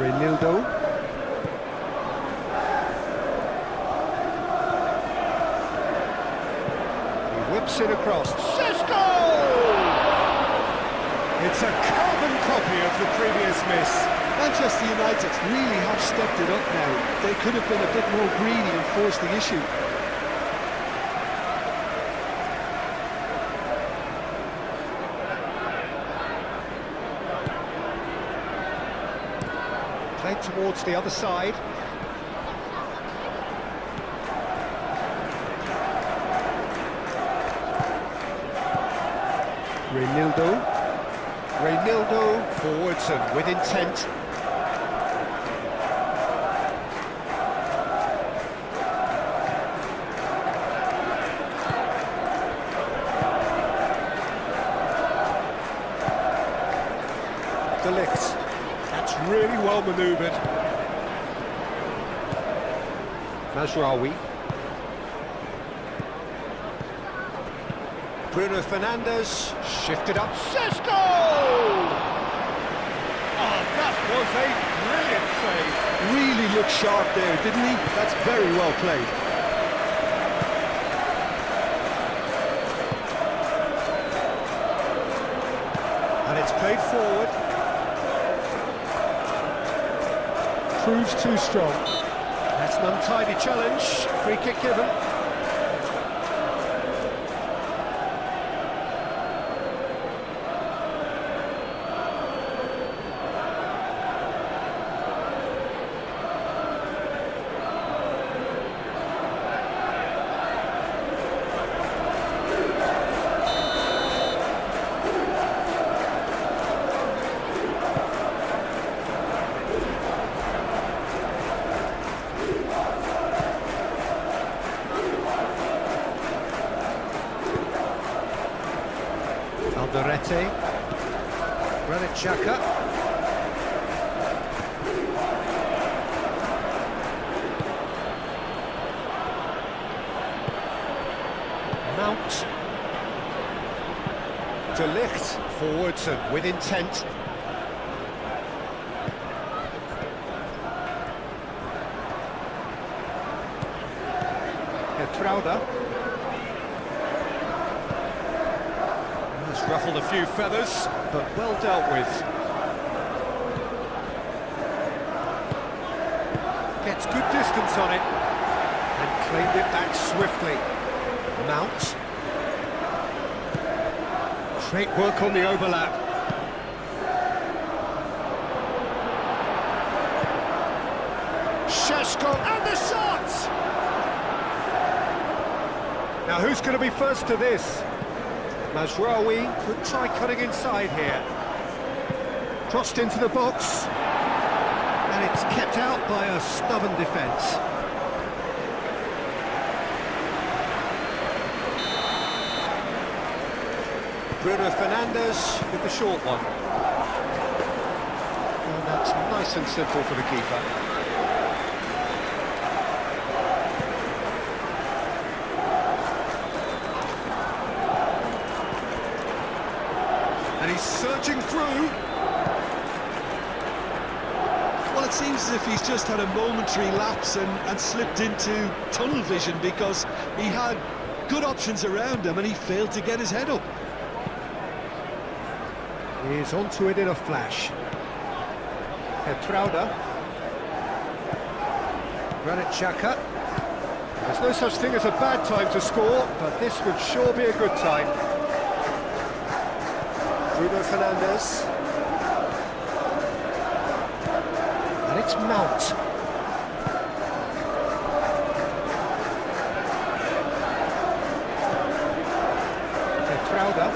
Renildo. He whips it across. Šeško! It's a carbon copy of the previous miss. Manchester United really have stepped it up now. They could have been a bit more greedy and forced the issue. Played towards the other side. Renildo forwards and with intent. De Ligt. That's really well manoeuvred. Mazraoui. Bruno Fernandes shifted up. Šeško! Oh, that was a brilliant save. Really looked sharp there, didn't he? That's very well played. And it's played forward. Proves too strong. That's an untidy challenge. Free kick given. Alderete, Granit Xhaka. Mount. De Ligt forwards and with intent. Petrova. Ruffled a few feathers, but well dealt with. Gets good distance on it, and claimed it back swiftly. Mount. Great work on the overlap. Šeško and the shot! Now who's going to be first to this? Mazraoui could try cutting inside here. Crossed into the box. And it's kept out by a stubborn defence. Bruno Fernandes with the short one. And that's nice and simple for the keeper. And he's surging through. Well, it seems as if he's just had a momentary lapse and slipped into tunnel vision because he had good options around him and he failed to get his head up. He's onto it in a flash. Petrova. Granit Xhaka. There's no such thing as a bad time to score, but this would sure be a good time. Bruno Fernandes. And it's Mount. Crowder.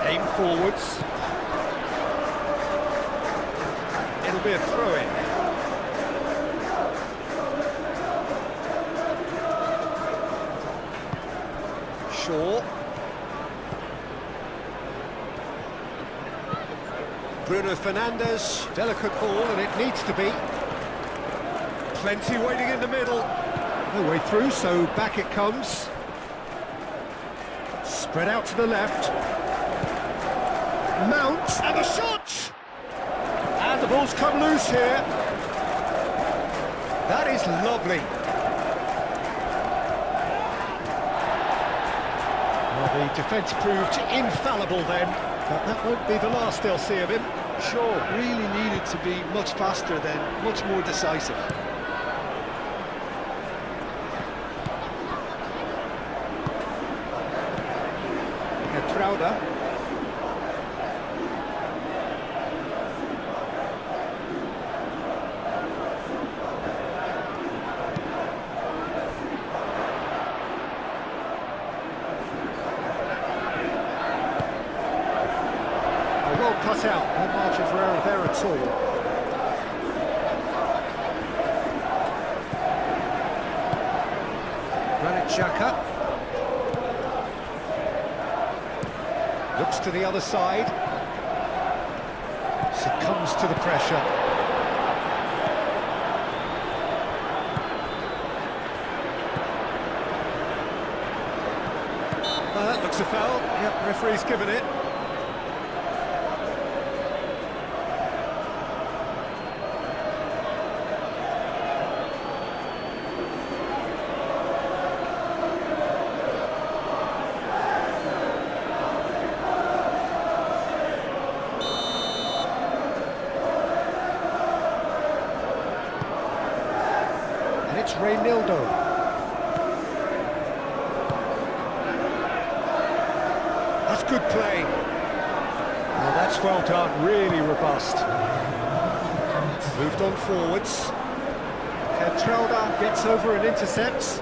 Aim forwards. It'll be a throw-in. Shaw. Bruno Fernandes. Delicate ball, and it needs to be. Plenty waiting in the middle. No way through, so back it comes. Spread out to the left. Mount, and a shot! And the ball's come loose here. That is lovely. Well, the defence proved infallible then, but that won't be the last they'll see of him. Sure, really needed to be much faster then, much more decisive. Crowder. Well cut out, no margin for error there at all. Granit Xhaka. Looks to the other side. Succumbs to the pressure. That looks a foul. Yep, referee's given it. It's Reynildo. That's good play. Well, that's well done, really robust. Moved on forwards. Crowder gets over and intercepts.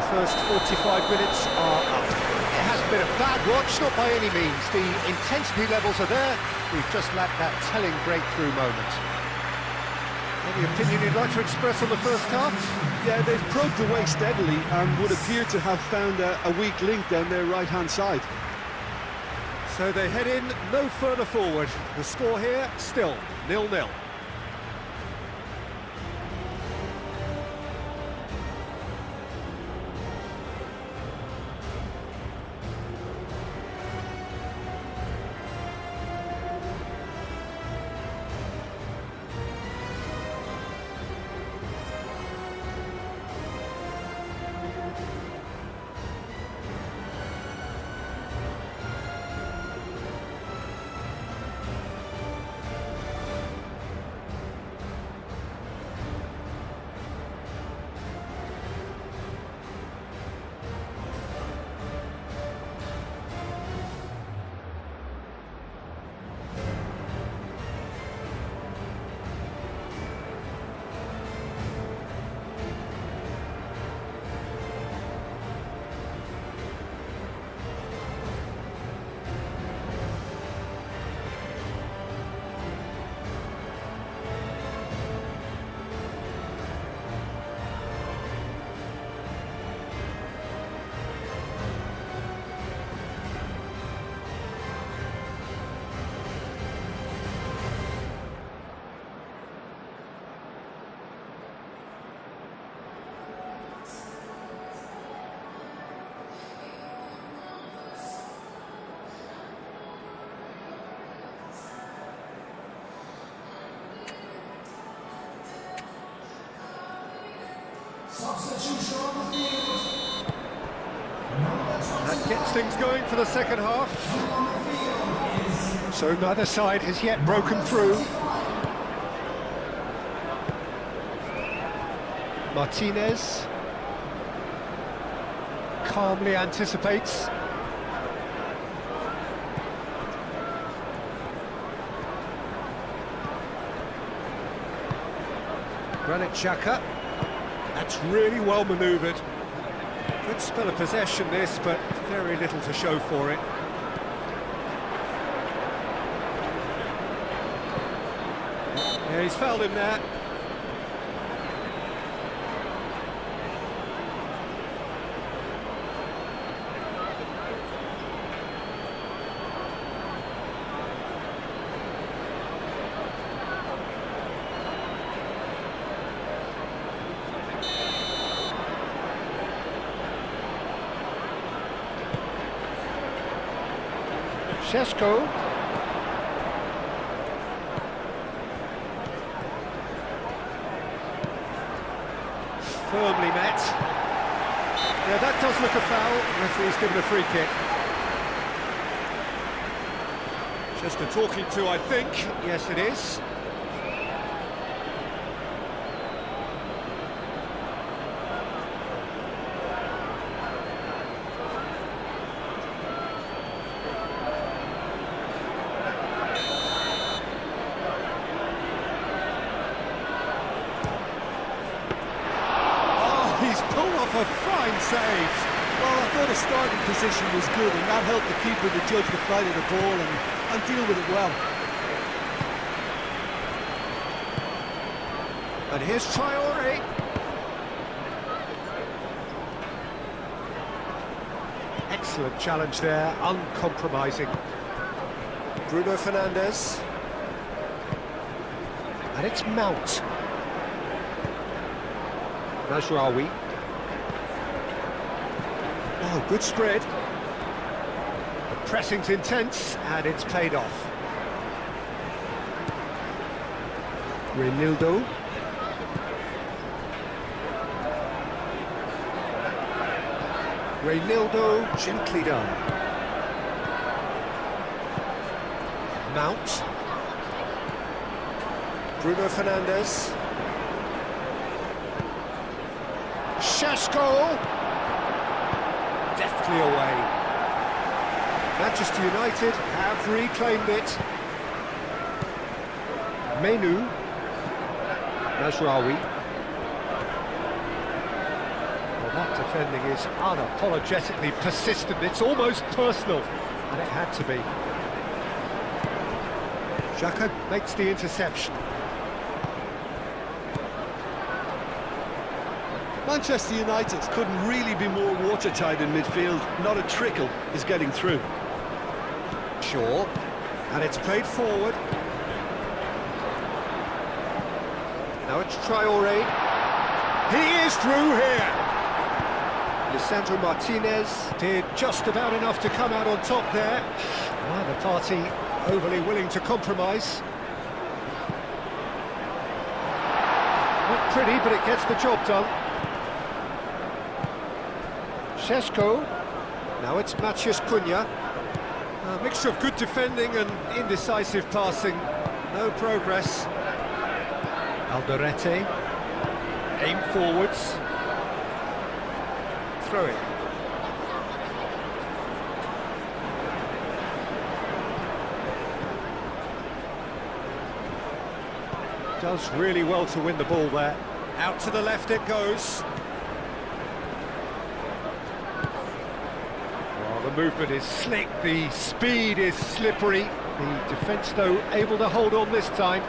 First 45 minutes are up. It hasn't been a bad watch, not by any means. The intensity levels are there. We've just lacked that telling breakthrough moment. Any opinion you'd like to express on the first half? Yeah, they've probed away steadily and would appear to have found a weak link down their right-hand side. So they head in no further forward. The score here, still 0-0. That gets things going for the second half. So neither side has yet broken through. Martinez calmly anticipates. Granit Xhaka. That's really well manoeuvred. Good spell of possession this, but very little to show for it. Yeah, he's fouled him there. Šeško. Firmly met. Yeah, that does look a foul. Referee's given a free kick. Just a talking to, I think. Yes, it is. A fine save. Well, I thought his starting position was good, and that helped the keeper to judge the flight of the ball and deal with it well. And here's Traore. Excellent challenge there, uncompromising. Bruno Fernandes. And it's Mount. Mazraoui. Oh, good spread. The pressing's intense, and it's paid off. Reinildo. Reinildo, gently done. Mount. Bruno Fernandes. Šeško. Deftly away. Manchester United have reclaimed it. Menu. Mazraoui. Well, that defending is unapologetically persistent. It's almost personal, and it had to be. Xhaka makes the interception. Manchester United couldn't really be more watertight in midfield. Not a trickle is getting through. Sure. And it's played forward. Now it's Traore. He is through here. Lisandro Martinez did just about enough to come out on top there. Neither party overly willing to compromise. Not pretty, but it gets the job done. Šeško. Now it's Matheus Cunha. A mixture of good defending and indecisive passing. No progress. Alderete. Aim forwards. Throw it. Does really well to win the ball there. Out to the left it goes. The movement is slick, the speed is slippery. The defence, though, able to hold on this time.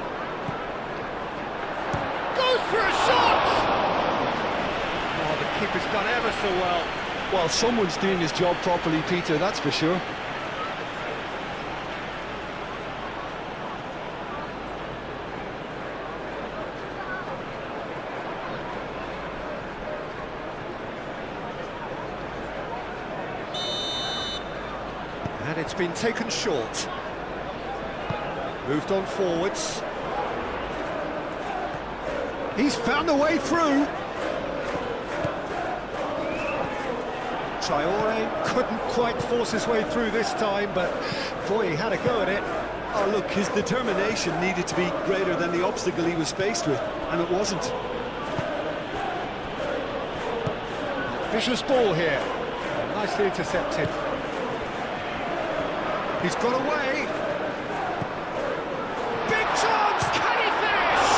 Goes for a shot! Oh, the keeper's done ever so well. Well, someone's doing his job properly, Peter, that's for sure. And it's been taken short. Moved on forwards. He's found a way through. Traore couldn't quite force his way through this time, but boy, he had a go at it. Oh, look, his determination needed to be greater than the obstacle he was faced with, and it wasn't. Vicious ball here. Nicely intercepted. He's got away. Big chance! Can he finish?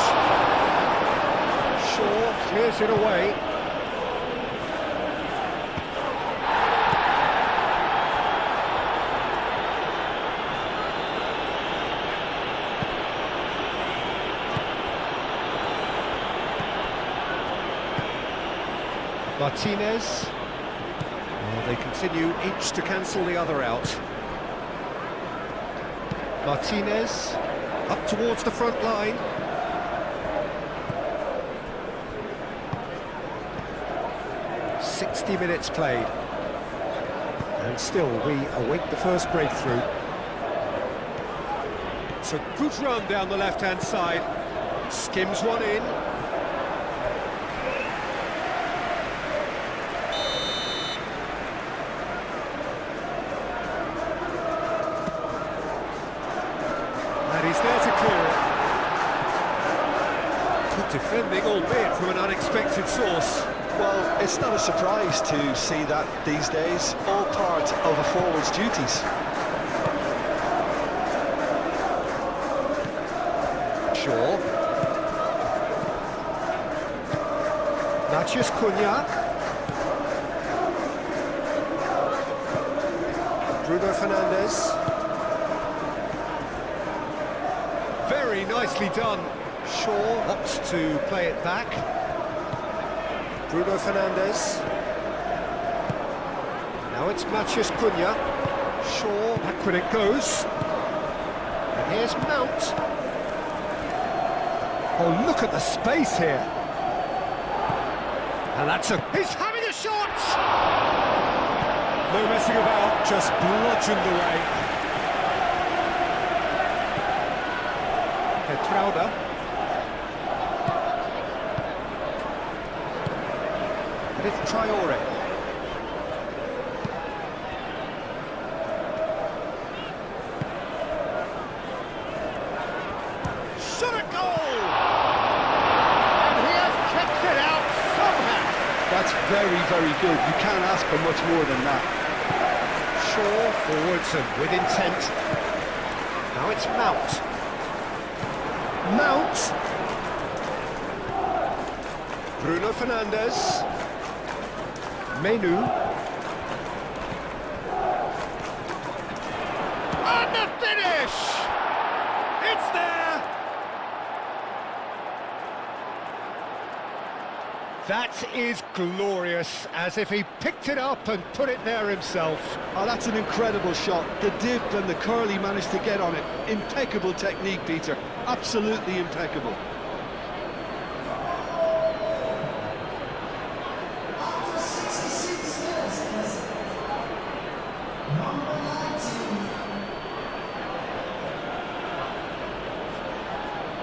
clears it away. Martinez. Well, they continue each to cancel the other out. Martinez, up towards the front line. "60 minutes played. And still we await the first breakthrough. It's a good run down the left-hand side. Skims one in. And he's there to clear it. Good defending, albeit from an unexpected source. Well, it's not a surprise to see that these days, all part of a forward's duties. Shaw. Maciej Cunha. Bruno Fernandes. Very nicely done. Shaw opts to play it back. Bruno Fernandes. Now it's Maciej Cunha. Shaw, back when it goes. And here's Mount. Oh, look at the space here. And he's having a shot! No messing about, just bludgeoned away. Petrauda. And it's Traore. Shot a goal! And he has kept it out somehow. That's very, very good. You can't ask for much more than that. Shaw forwards and with intent. Now it's Mount. Mount. Bruno Fernandes. Menu. And the finish! It's there! That is glorious, as if he picked it up and put it there himself. Oh, that's an incredible shot. The dip and the curl he managed to get on it. Impeccable technique, Peter. Absolutely impeccable. After 66 minutes, number 19.